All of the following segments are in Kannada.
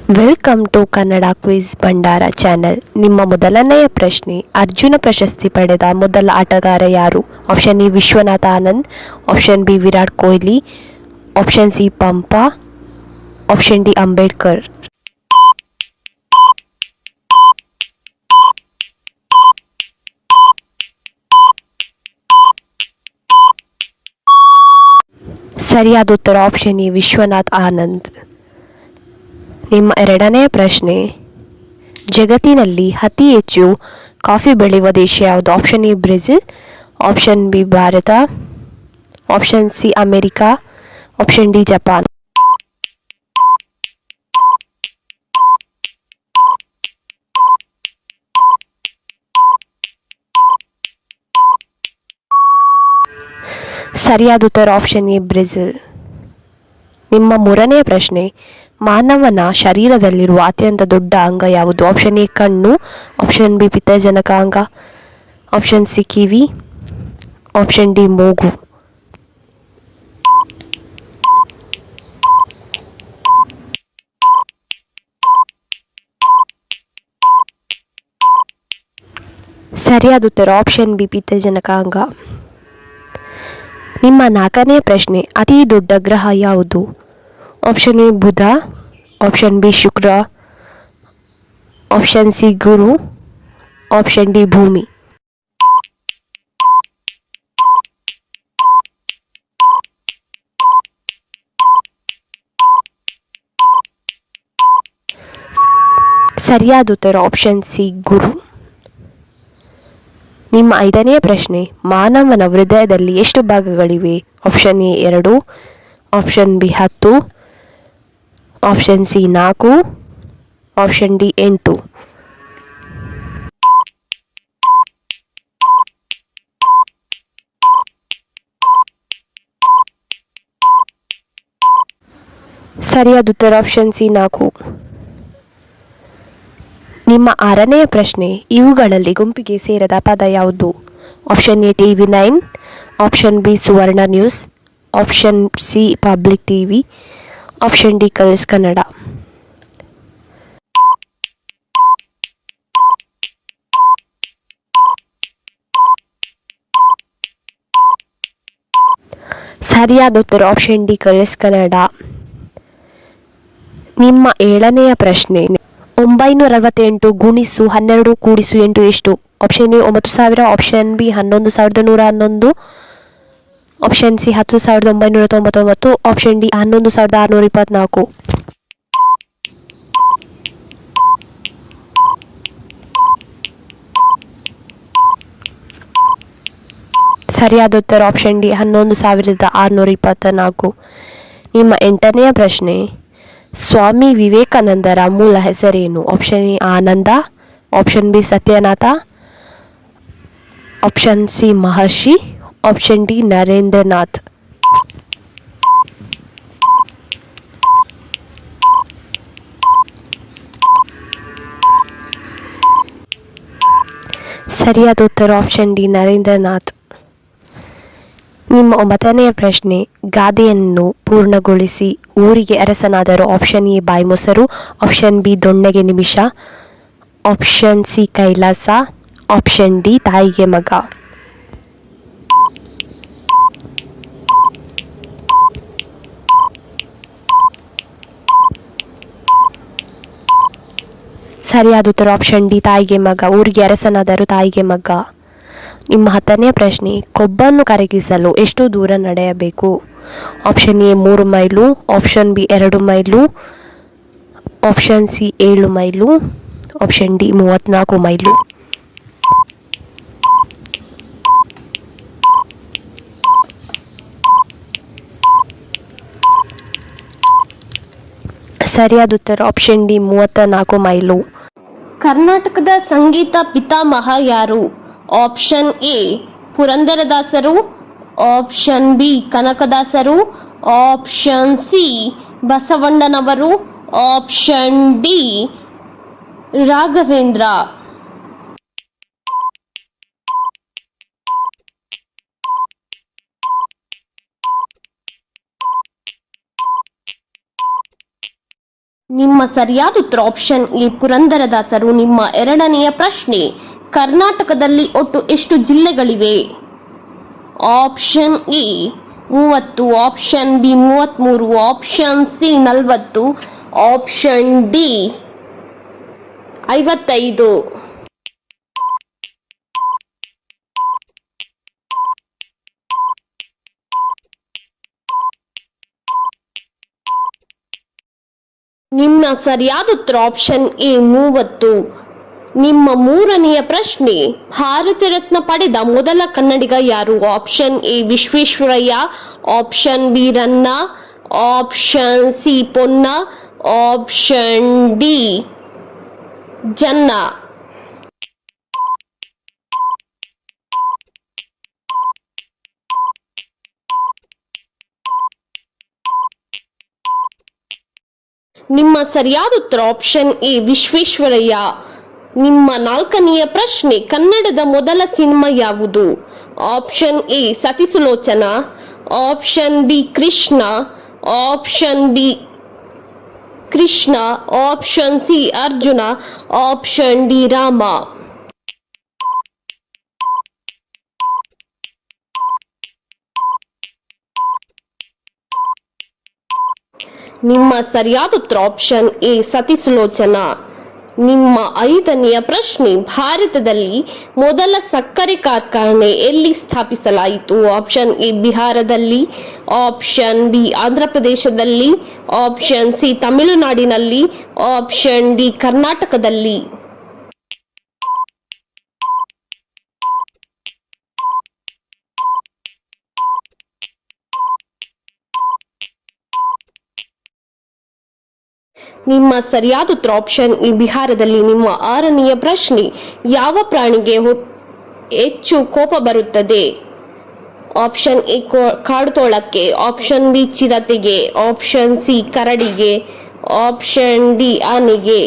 ವೆಲ್ಕಮ್ ಟು ಕನ್ನಡ ಕ್ವಿಜ್ ಭಂಡಾರ ಚಾನೆಲ್. ನಿಮ್ಮ ಮೊದಲನೆಯ ಪ್ರಶ್ನೆ, ಅರ್ಜುನ ಪ್ರಶಸ್ತಿ ಪಡೆದ ಮೊದಲ ಆಟಗಾರ ಯಾರು? Option A Viswanatha Anand, option B Virat Kohli, option C Pampa, option D Ambedkar. ಸರಿಯಾದ ಉತ್ತರ ಆಪ್ಷನ್ ಎ ವಿಶ್ವನಾಥ್ ಆನಂದ್. ನಿಮ್ಮ ಎರಡನೆಯ ಪ್ರಶ್ನೆ, ಜಗತ್ತಿನಲ್ಲಿ ಅತಿ ಹೆಚ್ಚು ಕಾಫಿ ಬೆಳೆಯುವ ದೇಶ ಯಾವುದು? Option A Brazil, option B Bharat, option C America, option D Japan. ಸರಿಯಾದ ಉತ್ತರ ಆಪ್ಷನ್ ಎ ಬ್ರೆಜಿಲ್. ನಿಮ್ಮ ಮೂರನೆಯ ಪ್ರಶ್ನೆ, ಮಾನವನ ಶರೀರದಲ್ಲಿರುವ ಅತ್ಯಂತ ದೊಡ್ಡ ಅಂಗ ಯಾವುದು? ಆಪ್ಷನ್ ಎ ಕಣ್ಣು, ಆಪ್ಷನ್ ಬಿ ಪಿತ್ತಜನಕ ಅಂಗ, ಆಪ್ಷನ್ ಸಿ ಕಿವಿ, ಆಪ್ಷನ್ ಡಿ ಮೂಗು. ಸರಿಯಾದ ಉತ್ತರ ಆಪ್ಷನ್ ಬಿ ಪಿತ್ತಜನಕ ಅಂಗ. ನಿಮ್ಮ ನಾಲ್ಕನೆಯ ಪ್ರಶ್ನೆ, ಅತಿ ದೊಡ್ಡ ಗ್ರಹ ಯಾವುದು? ಆಪ್ಷನ್ ಎ ಬುಧ, ಆಪ್ಷನ್ ಬಿ ಶುಕ್ರ, ಆಪ್ಷನ್ ಸಿ ಗುರು, ಆಪ್ಷನ್ ಡಿ ಭೂಮಿ. ಸರಿಯಾದ ಉತ್ತರ ಆಪ್ಷನ್ ಸಿ ಗುರು. ನಿಮ್ಮ ಐದನೆಯ ಪ್ರಶ್ನೆ, ಮಾನವನ ಹೃದಯದಲ್ಲಿ ಎಷ್ಟು ಭಾಗಗಳಿವೆ? Option A 2, option B 10, option C 4, option D 8. ಸರಿಯಾದ ಉತ್ತರ ಆಪ್ಷನ್ ಸಿ 4. ನಿಮ್ಮ ಆರನೆಯ ಪ್ರಶ್ನೆ, ಇವುಗಳಲ್ಲಿ ಗುಂಪಿಗೆ ಸೇರದ ಪದ ಯಾವುದು? Option A TV9, option B Suvarna news, option C public TV, option D colours Kannada. ಸರಿಯಾದ ಉತ್ತರ ಆಪ್ಷನ್ ಡಿ ಕಲರ್ಸ್ ಕನ್ನಡ. ನಿಮ್ಮ ಏಳನೆಯ ಪ್ರಶ್ನೆ, 968 ಗುಣಿಸು 12 ಕೂಡಿಸು 8 ಎಷ್ಟು? Option A 9000, option B 11111, option C 10999, option D 11624. ಸರಿಯಾದ ಉತ್ತರ ಆಪ್ಷನ್ ಡಿ 11624. ನಿಮ್ಮ ಎಂಟನೆಯ ಪ್ರಶ್ನೆ, ಸ್ವಾಮಿ ವಿವೇಕಾನಂದರ ಮೂಲ ಹೆಸರೇನು? Option A Ananda, option B Satyanatha, option C Maharshi, option D Narendranath. ಸರಿಯಾದ ಉತ್ತರ ಆಪ್ಷನ್ ಡಿ ನರೇಂದ್ರನಾಥ್. ನಿಮ್ಮ ಒಂಬತ್ತನೆಯ ಪ್ರಶ್ನೆ, ಗಾದೆಯನ್ನು ಪೂರ್ಣಗೊಳಿಸಿ ಊರಿಗೆ ಅರಸನಾದರು. ಆಪ್ಷನ್ ಎ ಬಾಯ್ಮೊಸರು, ಆಪ್ಷನ್ ಬಿ ದೊಣ್ಣೆಗೆ ನಿಮಿಷ, ಆಪ್ಷನ್ ಸಿ ಕೈಲಾಸ, ಆಪ್ಷನ್ ಡಿ ತಾಯಿಗೆ ಮಗ. ಸರಿಯಾದ ಉತ್ತರ ಆಪ್ಷನ್ ಡಿ ತಾಯಿಗೆ ಮಗ. ಊರಿಗೆ ಅರಸನಾದರು ತಾಯಿಗೆ ಮಗ. ನಿಮ್ಮ ಹತ್ತನೆಯ ಪ್ರಶ್ನೆ, ಕೊಬ್ಬನ್ನು ಕರಗಿಸಲು ಎಷ್ಟು ದೂರ ನಡೆಯಬೇಕು? Option A 3 mile, option B 2 mile, option C 7 mile, option D 34 mile. ಸರಿಯಾದ ಉತ್ತರ ಆಪ್ಷನ್ ಡಿ 34 ಮೈಲು. ಕರ್ನಾಟಕದ ಸಂಗೀತ ಪಿತಾಮಹ ಯಾರು? ಆಪ್ಷನ್ ಎ ಪುರಂದರದಾಸರು, ಆಪ್ಷನ್ ಬಿ ಕನಕದಾಸರು, ಆಪ್ಷನ್ ಸಿ ಬಸವಣ್ಣನವರು, ಆಪ್ಷನ್ ಡಿ ರಾಘವೇಂದ್ರ. ನಿಮ್ಮ ಸರಿಯಾದ ಉತ್ತರ ಆಪ್ಷನ್ ಎ ಪುರಂದರದಾಸರು. ನಿಮ್ಮ ಎರಡನೆಯ ಪ್ರಶ್ನೆ, ಕರ್ನಾಟಕದಲ್ಲಿ ಒಟ್ಟು ಎಷ್ಟು ಜಿಲ್ಲೆಗಳಿವೆ? Option A 30, option B 33, option C 40, option D 55. ನಿಮ್ಮ ಸರಿಯಾದ ಉತ್ತರ ಆಪ್ಷನ್ ಎ 30. ನಿಮ್ಮ ಮೂರನೆಯ ಪ್ರಶ್ನೆ, ಭಾರತ ರತ್ನ ಪಡೆದ ಮೊದಲ ಕನ್ನಡಿಗ ಯಾರು? Option A Visvesvaraya, option B Ranna, option C Ponna, option D Janna. ನಿಮ್ಮ ಸರಿಯಾದ ಉತ್ತರ ಆಪ್ಷನ್ ಎ ವಿಶ್ವೇಶ್ವರಯ್ಯ. ನಿಮ್ಮ ನಾಲ್ಕನೆಯ ಪ್ರಶ್ನೆ, ಕನ್ನಡದ ಮೊದಲ ಸಿನಿಮಾ ಯಾವುದು? Option A Sati Sulochana, option B Krishna, option B Krishna, option C Arjuna, option D Rama. ನಿಮ್ಮ ಸರಿಯಾದ ಉತ್ತರ ಆಪ್ಷನ್ ಎ ಸತಿಸುಲೋಚನಾ. ನಿಮ್ಮ ಐದನೆಯ ಪ್ರಶ್ನೆ, ಭಾರತದಲ್ಲಿ ಮೊದಲ ಸಕ್ಕರೆ ಕಾರ್ಖಾನೆ ಎಲ್ಲಿ ಸ್ಥಾಪಿಸಲಾಯಿತು? ಆಪ್ಷನ್ ಎ ಬಿಹಾರದಲ್ಲಿ, ಆಪ್ಷನ್ ಬಿ ಆಂಧ್ರಪ್ರದೇಶದಲ್ಲಿ, ಆಪ್ಷನ್ ಸಿ ತಮಿಳುನಾಡಿನಲ್ಲಿ, ಆಪ್ಷನ್ ಡಿ ಕರ್ನಾಟಕದಲ್ಲಿ. ನಿಮ್ಮ ಸರಿಯಾದ ಉತ್ತರ ಆಪ್ಷನ್ ಎ ಬಿಹಾರದಲ್ಲಿ. ನಿಮ್ಮ ಆರನೆಯ ಪ್ರಶ್ನೆ, ಯಾವ ಪ್ರಾಣಿಗೆ ಹೆಚ್ಚು ಕೋಪ ಬರುತ್ತದೆ? ಆಪ್ಷನ್ ಎ ಕಾಡುತೋಳಕ್ಕೆ, ಆಪ್ಷನ್ ಬಿ ಚಿರತೆಗೆ, ಆಪ್ಷನ್ ಸಿ ಕರಡಿಗೆ, ಆಪ್ಷನ್ ಡಿ ಆನೆಗೆ.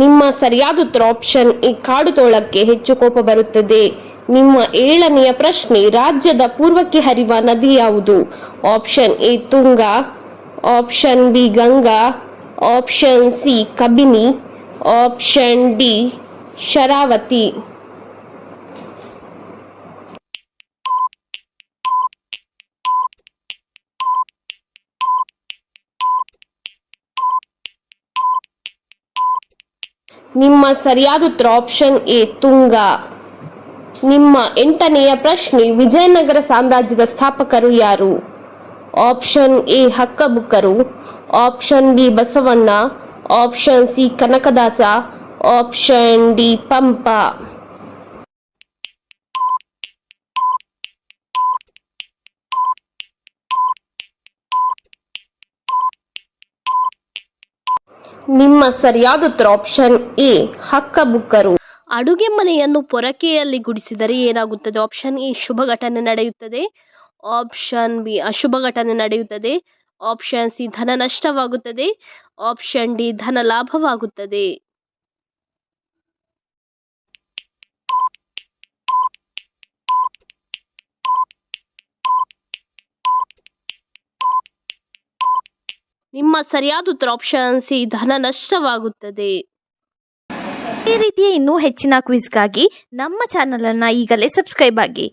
ನಿಮ್ಮ ಸರಿಯಾದ ಉತ್ತರ ಆಪ್ಷನ್ ಎ ಕಾಡುತೋಳಕ್ಕೆ ಹೆಚ್ಚು ಕೋಪ ಬರುತ್ತದೆ. ನಿಮ್ಮ ಏಳನೆಯ ಪ್ರಶ್ನೆ, ರಾಜ್ಯದ ಪೂರ್ವಕ್ಕೆ ಹರಿಯುವ ನದಿ ಯಾವುದು? Option A Tunga, option B Ganga, option C Kabini, option D Sharavathi. ನಿಮ್ಮ ಸರಿಯಾದ ಉತ್ತರ ಆಪ್ಷನ್ ಎ ತುಂಗಾ. ನಿಮ್ಮ ಎಂಟನೆಯ ಪ್ರಶ್ನೆ, ವಿಜಯನಗರ ಸಾಮ್ರಾಜ್ಯದ ಸ್ಥಾಪಕರು ಯಾರು? ಆಪ್ಷನ್ ಎ ಹಕ್ಕಬುಕ್ಕರು, option B Basavanna, option C Kanakadasa, option D Pampa. ನಿಮ್ಮ ಸರಿಯಾದ ಉತ್ತರ ಆಪ್ಷನ್ ಎ ಹಕ್ಕಬುಕ್ಕರು. ಅಡುಗೆ ಮನೆಯನ್ನು ಪೊರಕೆಯಲ್ಲಿ ಗುಡಿಸಿದರೆ ಏನಾಗುತ್ತದೆ? ಆಪ್ಷನ್ ಎ ಶುಭ ಘಟನೆ ನಡೆಯುತ್ತದೆ, ಆಪ್ಷನ್ ಬಿ ಅಶುಭ ಘಟನೆ ನಡೆಯುತ್ತದೆ, ಆಪ್ಷನ್ ಸಿ ಧನ ನಷ್ಟವಾಗುತ್ತದೆ, ಆಪ್ಷನ್ ಡಿ ಧನ ಲಾಭವಾಗುತ್ತದೆ. ನಿಮ್ಮ ಸರಿಯಾದ ಉತ್ತರ ಆಪ್ಷನ್ ಸಿ ಧನ ನಷ್ಟವಾಗುತ್ತದೆ. ಈ ರೀತಿಯ ಇನ್ನೂ ಹೆಚ್ಚಿನ ಕ್ವಿಜ್ಗಾಗಿ ನಮ್ಮ ಚಾನಲ್ ಅನ್ನು ಈಗಲೇ ಸಬ್ಸ್ಕ್ರೈಬ್ ಆಗಿ.